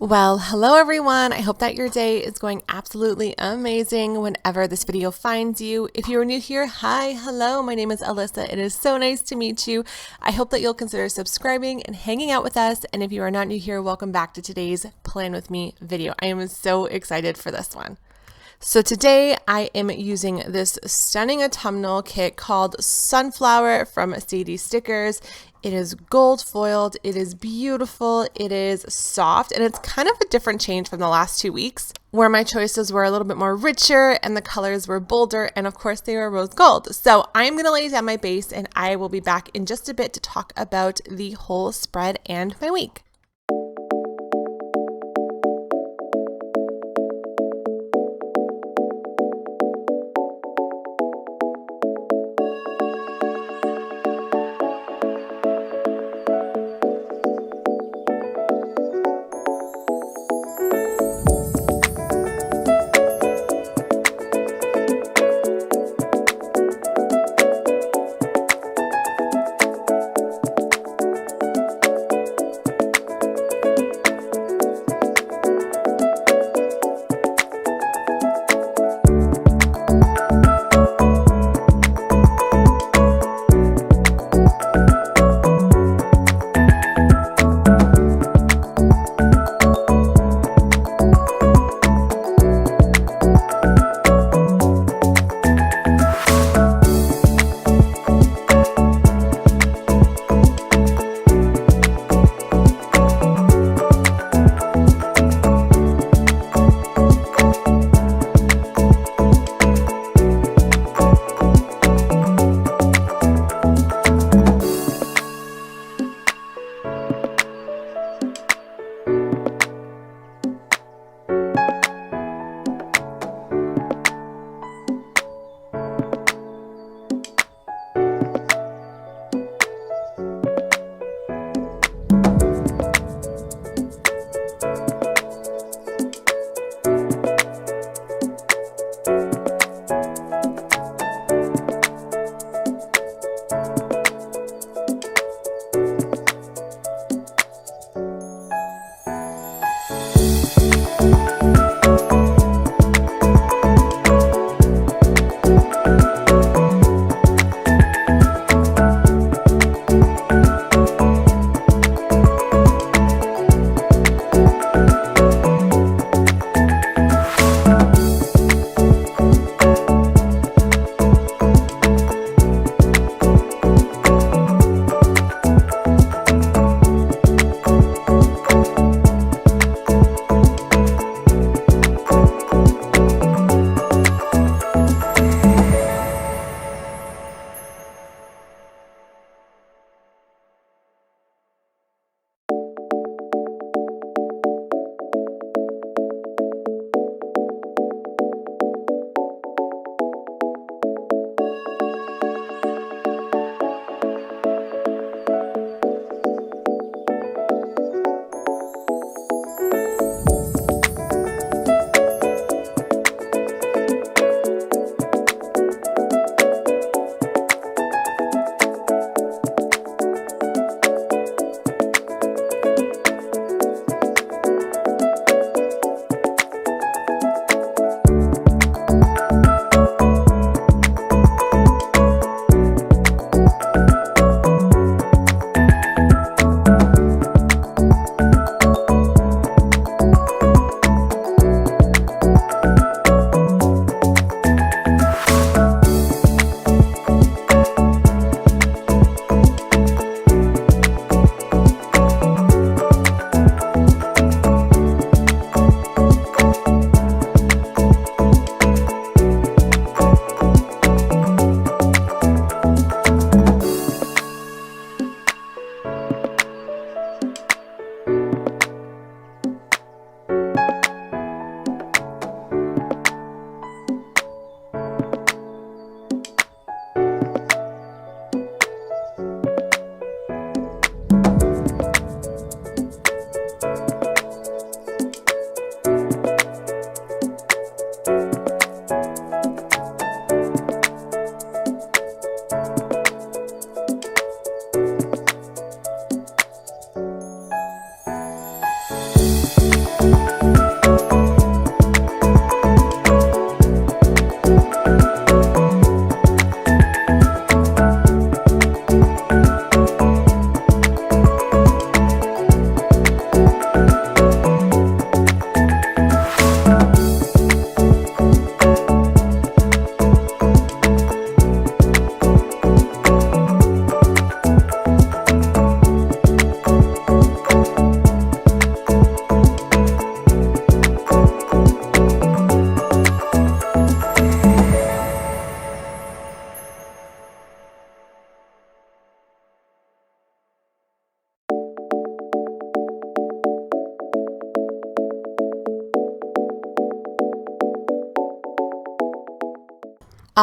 Well, hello everyone. I hope that your day is going absolutely amazing whenever this video finds you. If you're new here, hi, hello, my name is Alyssa. It is so nice to meet you. I hope that you'll consider subscribing and hanging out with us. And if you are not new here, welcome back to today's Plan With Me video. I am so excited for this one. So today I am using this stunning autumnal kit called Sunflower from Sadie Stickers. It is gold foiled, it is beautiful, it is soft, and it's kind of a different change from the last 2 weeks where my choices were a little bit more richer and the colors were bolder, and of course they were rose gold. So I'm going to lay down my base and I will be back in just a bit to talk about the whole spread and my week.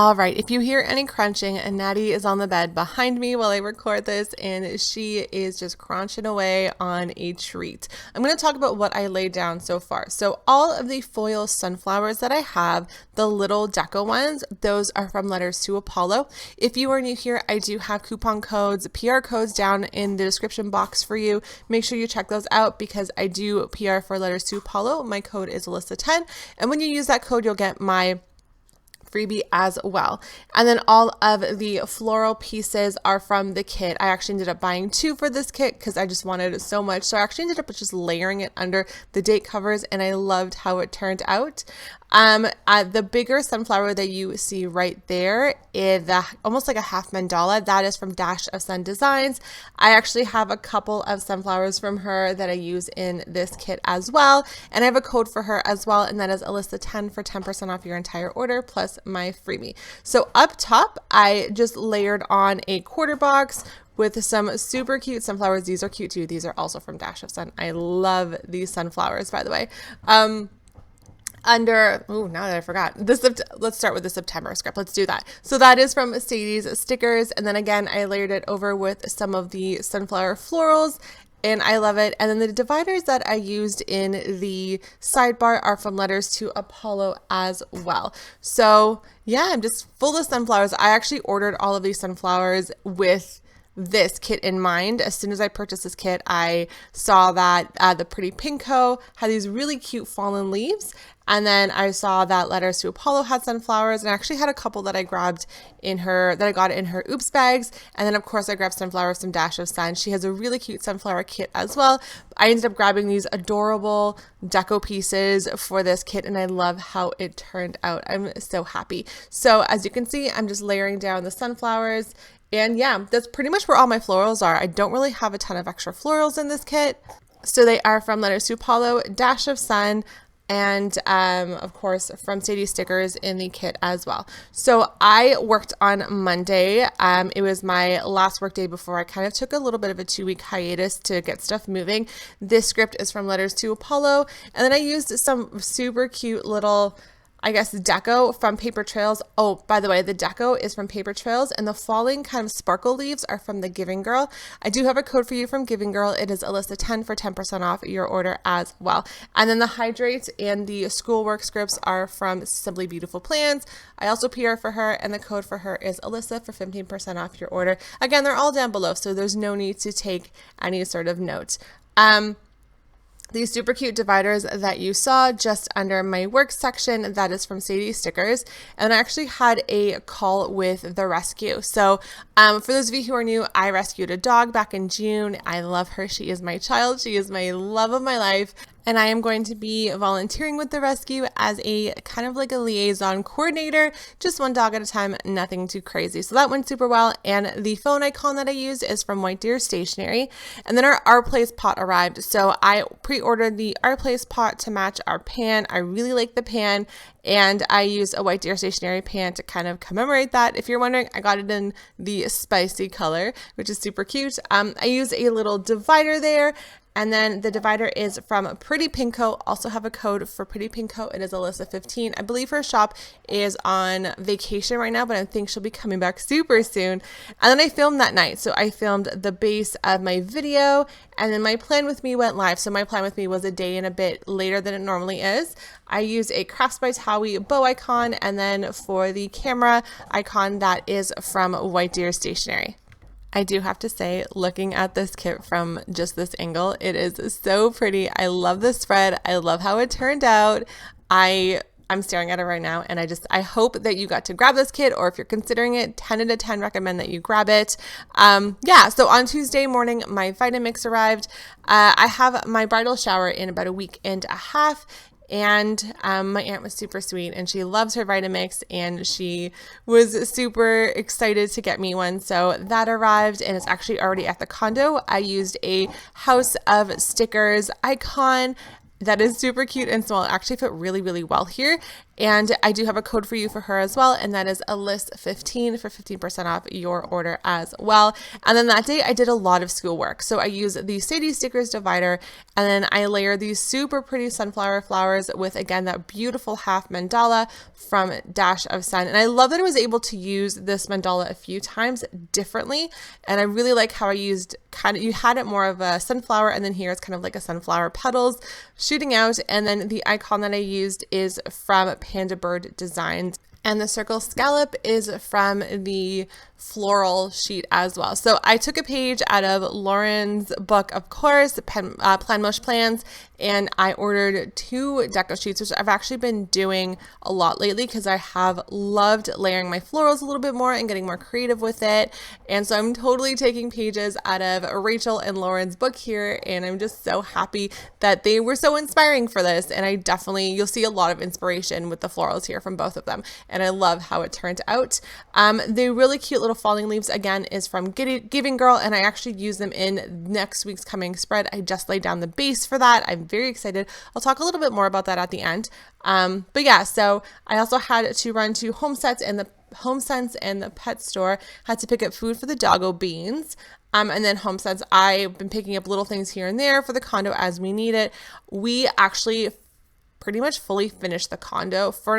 All right, if you hear any crunching, Natty is on the bed behind me while I record this, and she is just crunching away on a treat. I'm going to talk about what I laid down so far. So all of the foil sunflowers that I have, the little deco ones, those are from Letters to Apollo. If you are new here, I do have coupon codes, PR codes down in the description box for you. Make sure you check those out because I do PR for Letters to Apollo. My code is Alyssa10, and when you use that code, you'll get my freebie as well. And then all of the floral pieces are from the kit. I actually ended up buying 2 for this kit because I just wanted it so much. So I actually ended up just layering it under the date covers, and I loved how it turned out. The bigger sunflower that you see right there is almost like a half mandala. That is from Dash of Sun Designs. I actually have a couple of sunflowers from her that I use in this kit as well. And I have a code for her as well, and that is Alyssa10 for 10% off your entire order plus my freebie. So up top, I just layered on a quarter box with some super cute sunflowers. These are cute too. These are also from Dash of Sun. I love these sunflowers, by the way. Now that I forgot, let's start with the September script. Let's do that. So that is from Sadie's stickers. And then again, I layered it over with some of the sunflower florals, and I love it. And then the dividers that I used in the sidebar are from Letters to Apollo as well. So yeah, I'm just full of sunflowers. I actually ordered all of these sunflowers with this kit in mind. As soon as I purchased this kit, I saw that the Pretty Pinko had these really cute fallen leaves. And then I saw that Letters to Apollo had sunflowers, and I actually had a couple that I grabbed that I got in her Oops bags. And then of course I grabbed sunflowers from Dash of Sun. She has a really cute sunflower kit as well. I ended up grabbing these adorable deco pieces for this kit, and I love how it turned out. I'm so happy. So as you can see, I'm just layering down the sunflowers. And yeah, that's pretty much where all my florals are. I don't really have a ton of extra florals in this kit. So they are from Letters to Apollo, Dash of Sun, and of course from Sadie stickers in the kit as well. So I worked on Monday. It was my last work day before I kind of took a little bit of a 2-week hiatus to get stuff moving. This script is from Letters to Apollo, and then I used some super cute little, I guess, deco from Paper Trails. Oh, by the way, the deco is from Paper Trails, and the falling kind of sparkle leaves are from the Giving Girl. I do have a code for you from Giving Girl. It is Alyssa10 for 10% off your order as well. And then the Hydrate and the Schoolwork scripts are from Simply Beautiful Plans. I also PR for her, and the code for her is Alyssa for 15% off your order. Again, they're all down below, so there's no need to take any sort of note. These super cute dividers that you saw just under my work section, that is from Sadie Stickers. And I actually had a call with the rescue. So for those of you who are new, I rescued a dog back in June. I love her. She is my child. She is my love of my life. And I am going to be volunteering with the rescue as a kind of like a liaison coordinator, just one dog at a time, nothing too crazy. So that went super well. And the phone icon that I used is from White Deer Stationery. And then our Place pot arrived. So I pre-ordered the Our Place pot to match our pan. I really like the pan, and I used a White Deer Stationery pan to kind of commemorate that. If you're wondering, I got it in the spicy color, which is super cute. I used a little divider there. And then the divider is from Pretty Pinko. Also have a code for Pretty Pinko. It is Alyssa15. I believe her shop is on vacation right now, but I think she'll be coming back super soon. And then I filmed that night. So I filmed the base of my video, and then my Plan With Me went live. So my Plan With Me was a day and a bit later than it normally is. I used a Crafts by Towie bow icon, and then for the camera icon, that is from White Deer Stationery. I do have to say, looking at this kit from just this angle, it is so pretty. I love the spread. I love how it turned out. I'm staring at it right now, and I hope that you got to grab this kit, or if you're considering it, 10 out of 10 recommend that you grab it. Yeah, so on Tuesday morning, my Vitamix arrived. I have my bridal shower in about a week and a half. And my aunt was super sweet, and she loves her Vitamix, and she was super excited to get me one. So that arrived, and it's actually already at the condo. I used a House of Stickers icon that is super cute and small. It actually fit really, really well here. And I do have a code for you for her as well, and that is Alyss15 for 15% off your order as well. And then that day I did a lot of schoolwork. So I used the Sadie Stickers divider, And then I layered these super pretty sunflower flowers with, again, that beautiful half mandala from Dash of Sun. And I love that I was able to use this mandala a few times differently. And I really like how I used you had it more of a sunflower, and then here it's kind of like a sunflower petals shooting out. And then the icon that I used is from Panda Bird Designs. And the circle scallop is from the floral sheet as well. So I took a page out of Lauren's book, of course, Plan Mosh Plans, and I ordered 2 deco sheets, which I've actually been doing a lot lately because I have loved layering my florals a little bit more and getting more creative with it. And so I'm totally taking pages out of Rachel and Lauren's book here, and I'm just so happy that they were so inspiring for this. And you'll see a lot of inspiration with the florals here from both of them. And I love how it turned out. The really cute little falling leaves, again, is from Giving Girl, and I actually use them in next week's coming spread. I just laid down the base for that. I'm very excited. I'll talk a little bit more about that at the end. But yeah, so I also had to run to HomeSense and the pet store, had to pick up food for the doggo Beans. And then HomeSense, I've been picking up little things here and there for the condo as we need it. We actually pretty much fully furnished the condo for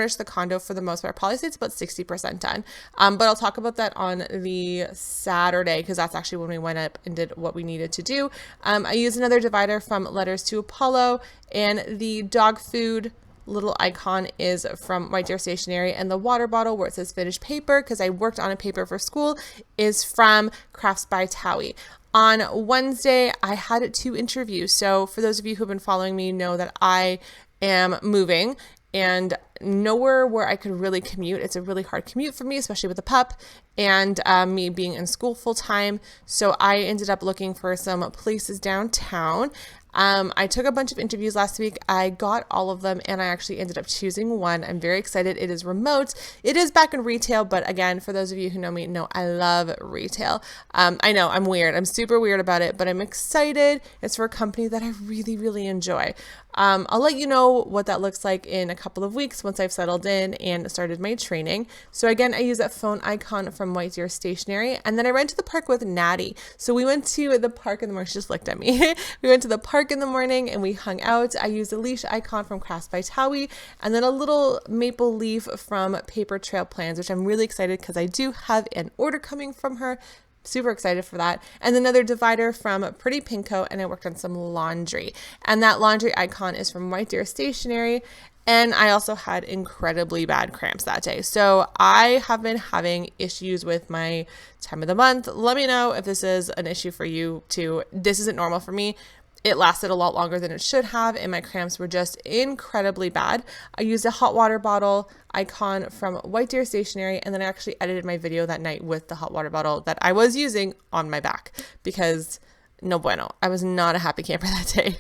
the most part. Probably say it's about 60% done. But I'll talk about that on the Saturday because that's actually when we went up and did what we needed to do. I used another divider from Letters to Apollo, and the dog food little icon is from White Deer Stationery, and the water bottle where it says finished paper, because I worked on a paper for school, is from Crafts by Towie. On Wednesday, I had 2 interviews. So for those of you who have been following me know that I am moving and nowhere where I could really commute. It's a really hard commute for me, especially with a pup and me being in school full time. So I ended up looking for some places downtown. I took a bunch of interviews last week. I got all of them, and I actually ended up choosing one. I'm very excited. It is remote. It is back in retail, but again, for those of you who know me, know I love retail. I know I'm weird. I'm super weird about it, but I'm excited. It's for a company that I really, really enjoy. I'll let you know what that looks like in a couple of weeks once I've settled in and started my training. So again, I use that phone icon from White Deer Stationery, and then I ran to the park with Natty. So we went to the park in the morning. She just looked at me. We went to the park in the morning and we hung out. I used a leash icon from Crafts by Towie, and then a little maple leaf from Paper Trail Plans, which I'm really excited because I do have an order coming from her. Super excited for that. And another divider from Pretty Pinko, and I worked on some laundry. And that laundry icon is from White Deer Stationery. And I also had incredibly bad cramps that day. So I have been having issues with my time of the month. Let me know if this is an issue for you too. This isn't normal for me. It lasted a lot longer than it should have, and my cramps were just incredibly bad. I used a hot water bottle icon from White Deer Stationery, and then I actually edited my video that night with the hot water bottle that I was using on my back because no bueno. I was not a happy camper that day.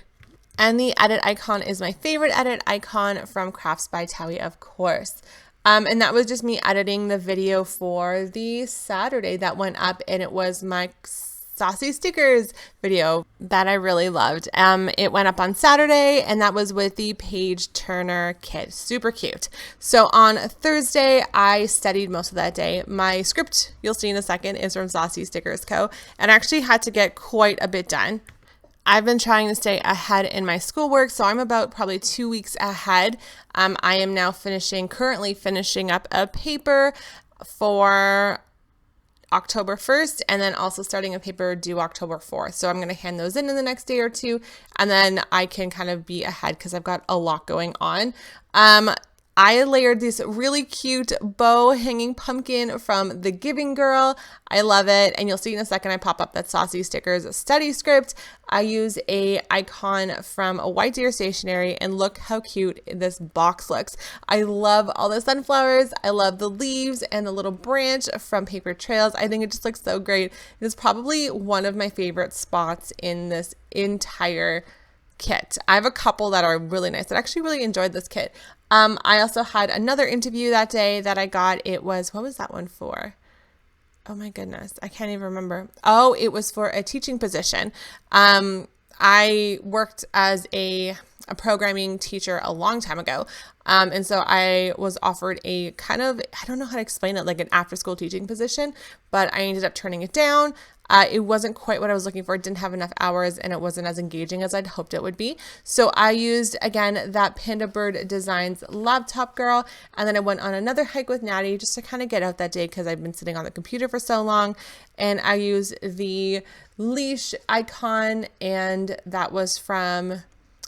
And the edit icon is my favorite edit icon from Crafts by Towie, of course. And that was just me editing the video for the Saturday that went up, and it was my Saucy Stickers video that I really loved. It went up on Saturday, and that was with the Page Turner kit. Super cute. So on Thursday, I studied most of that day. My script, you'll see in a second, is from Saucy Stickers Co. And I actually had to get quite a bit done. I've been trying to stay ahead in my schoolwork, so I'm about probably 2 weeks ahead. I am now currently finishing up a paper for October 1st, and then also starting a paper due October 4th. So I'm going to hand those in the next day or two, and then I can kind of be ahead because I've got a lot going on. I layered this really cute bow hanging pumpkin from The Giving Girl. I love it. And you'll see in a second, I pop up that Saucy Stickers study script. I use a icon from White Deer Stationery, and look how cute this box looks. I love all the sunflowers. I love the leaves and the little branch from Paper Trails. I think it just looks so great. It is probably one of my favorite spots in this entire kit. I have a couple that are really nice. I actually really enjoyed this kit. I also had another interview that day that I got. It was, what was that one for? Oh my goodness, I can't even remember. Oh, it was for a teaching position. I worked as a programming teacher a long time ago. And so I was offered a kind of, I don't know how to explain it, like an after school teaching position, but I ended up turning it down. It wasn't quite what I was looking for. It didn't have enough hours and it wasn't as engaging as I'd hoped it would be. So I used, again, that Panda Bird Designs Laptop Girl. And then I went on another hike with Natty just to kind of get out that day because I've been sitting on the computer for so long. And I used the leash icon, and that was from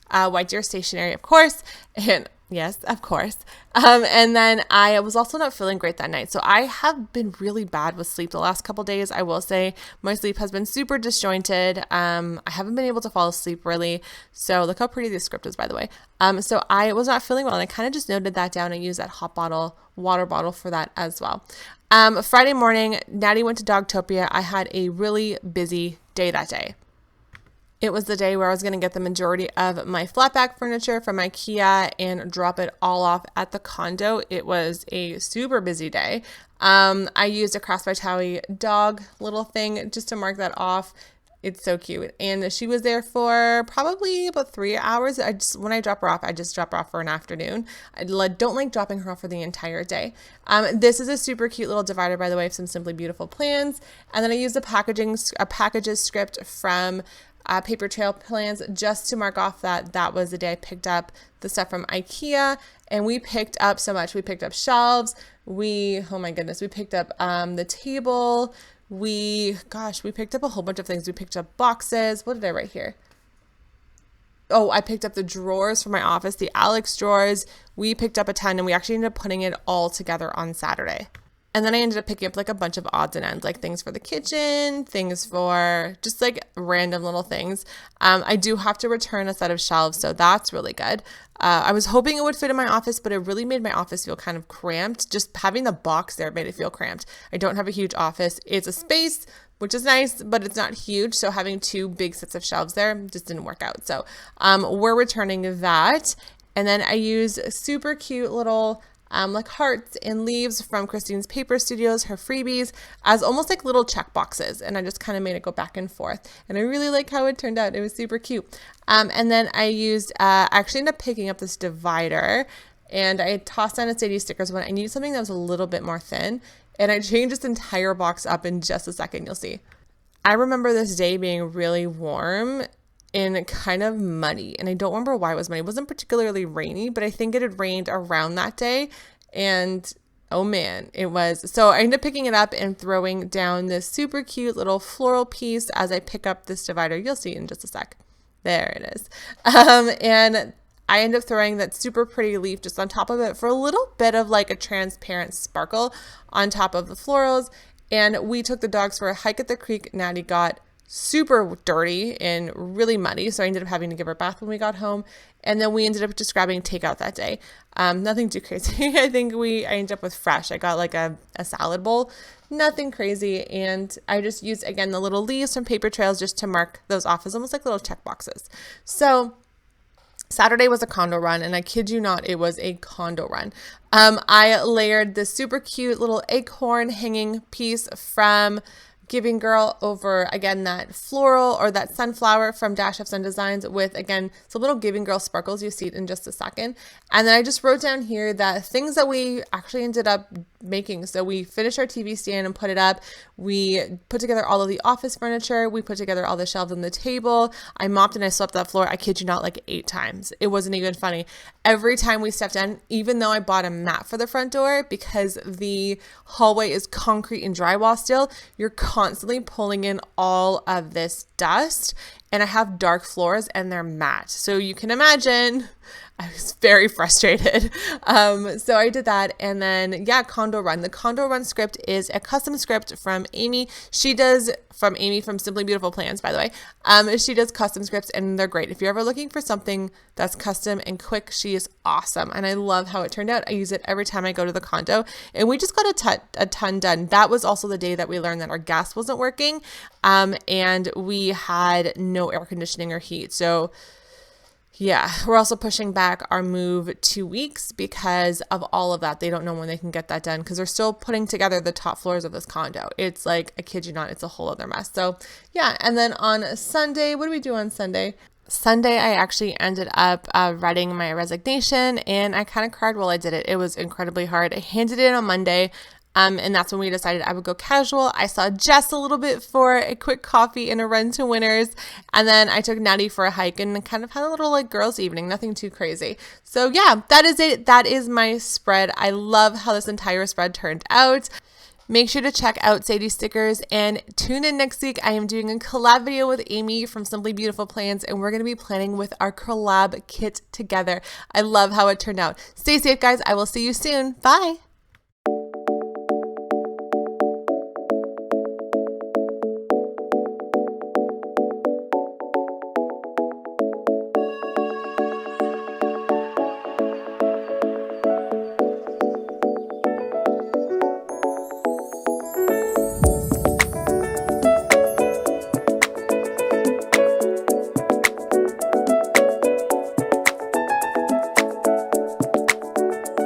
White Deer Stationery, of course. And yes, of course. And then I was also not feeling great that night. So I have been really bad with sleep the last couple days. I will say my sleep has been super disjointed. I haven't been able to fall asleep really. So look how pretty this script is, by the way. So I was not feeling well, and I kind of just noted that down and used that water bottle for that as well. Friday morning, Natty went to Dogtopia. I had a really busy day that day. It was the day where I was going to get the majority of my flatback furniture from IKEA and drop it all off at the condo. It was a super busy day. I used a Cross by Towie dog little thing just to mark that off. It's so cute. And she was there for probably about 3 hours. When I drop her off, I just drop her off for an afternoon. I don't like dropping her off for the entire day. This is a super cute little divider, by the way, of some Simply Beautiful plans. And then I used a packages script from Paper Trail Plans just to mark off that was the day I picked up the stuff from IKEA. And we picked up so much. We picked up shelves. Oh my goodness, we picked up the table. We picked up a whole bunch of things. We picked up boxes. What did I write here? Oh, I picked up the drawers for my office, the Alys drawers. We picked up a ton, and we actually ended up putting it all together on Saturday. And then I ended up picking up like a bunch of odds and ends, like things for the kitchen, things for just like random little things. I do have to return a set of shelves, so that's really good. I was hoping it would fit in my office, but it really made my office feel kind of cramped. Just having the box there made it feel cramped. I don't have a huge office. It's a space, which is nice, but it's not huge. So having 2 big sets of shelves there just didn't work out. So we're returning that. And then I use super cute little like hearts and leaves from Christine's Paper Studios, her freebies, as almost like little check boxes. And I just kind of made it go back and forth. And I really like how it turned out. It was super cute. And then I used, actually ended up picking up this divider, and I tossed down a Sadie stickers when I needed something that was a little bit more thin. And I changed this entire box up in just a second, you'll see. I remember this day being really warm and kind of muddy. And I don't remember why it was muddy. It wasn't particularly rainy, but I think it had rained around that day. And oh man, it was. So I ended up picking it up and throwing down this super cute little floral piece as I pick up this divider. You'll see in just a sec. There it is. And I ended up throwing that super pretty leaf just on top of it for a little bit of like a transparent sparkle on top of the florals. And we took the dogs for a hike at the creek. Natty got super dirty and really muddy, so I ended up having to give her a bath when we got home. And then we ended up just grabbing takeout that day. Nothing too crazy. I ended up with fresh. I got like a salad bowl, nothing crazy. And I just used, again, the little leaves from Paper Trails just to mark those off as almost like little check boxes. So Saturday was a condo run, and I kid you not, it was a condo run. I layered this super cute little acorn hanging piece from Giving Girl over, again, that floral or that sunflower from Dash of Sun Designs with, again, some little Giving Girl sparkles. You see it in just a second. And then I just wrote down here that things that we actually ended up making. So we finished our TV stand and put it up. We put together all of the office furniture. We put together all the shelves on the table. I mopped and I swept that floor, I kid you not, like 8 times. It wasn't even funny. Every time we stepped in, even though I bought a mat for the front door, because the hallway is concrete and drywall still, you're constantly pulling in all of this dust. And I have dark floors and they're matte. So you can imagine I was very frustrated. So I did that. And then, yeah, condo run. The condo run script is a custom script from Amy. From Simply Beautiful Plans, by the way. She does custom scripts and they're great. If you're ever looking for something that's custom and quick, she is awesome. And I love how it turned out. I use it every time I go to the condo, and we just got a ton done. That was also the day that we learned that our gas wasn't working. And we had no air conditioning or heat. So yeah, we're also pushing back our move 2 weeks because of all of that. They don't know when they can get that done because they're still putting together the top floors of this condo. It's like, I kid you not, it's a whole other mess. So yeah, and then on Sunday, what do we do on Sunday? Sunday, I actually ended up writing my resignation, and I kind of cried while I did it. It was incredibly hard. I handed it in on Monday. And that's when we decided I would go casual. I saw Jess a little bit for a quick coffee and a run to Winners. And then I took Natty for a hike and kind of had a little like girls evening, nothing too crazy. So yeah, that is it. That is my spread. I love how this entire spread turned out. Make sure to check out Sadie's stickers and tune in next week. I am doing a collab video with Amy from Simply Beautiful Plans, and we're going to be planning with our collab kit together. I love how it turned out. Stay safe, guys. I will see you soon. Bye.